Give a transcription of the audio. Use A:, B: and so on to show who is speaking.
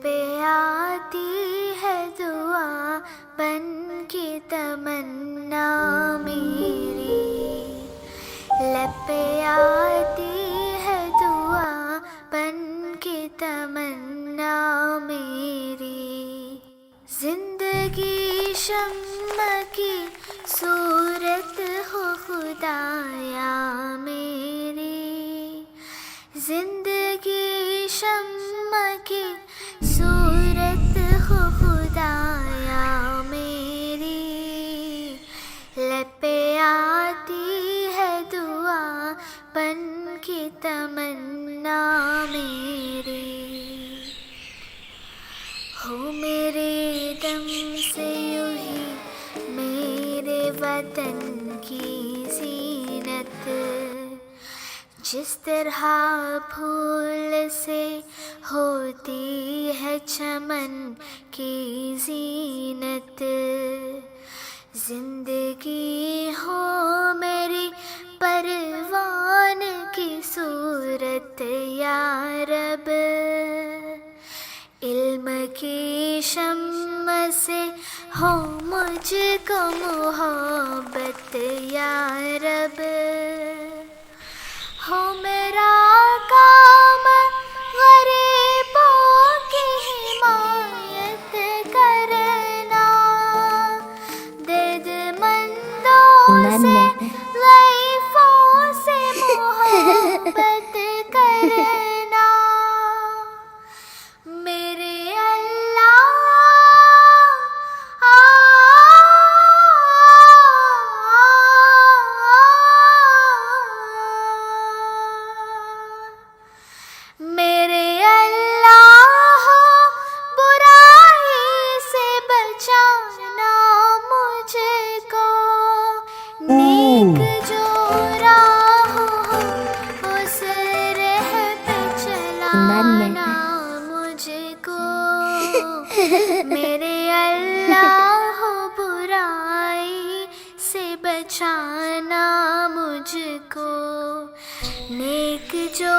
A: पे आती है दुआ बन के तमन्ना मेरी, लब पे आती है दुआ बन के तमन्ना मेरी। जिंदगी शम्मा की सूरत हो खुदाया मेरी, जिंदगी शम्मा की सूरत हो खुदाया मेरी। लब पे आती है दुआ बन के तमन्ना मेरी। हो मेरे दम से यूं ही मेरे वतन की ज़ीनत, जिस तरह फूल से होती है चमन की ज़ीनत। जिंदगी हो मेरी परवान की सूरत या रब, इल्म की शम्म से हो मुझको मोहब्बत या रब। हो मेरा काम गरीबों की हिमायत करना, दर्दमंदों से ज़ईफ़ों से मोहब्बत करना। मेरे अल्लाह मेरे अल्लाह बुराई से बचाना मुझको, नेक जो राह हो उस राह पे चलाना मुझको। मेरे अल्लाह बुराई से बचाना मुझको, नेक जो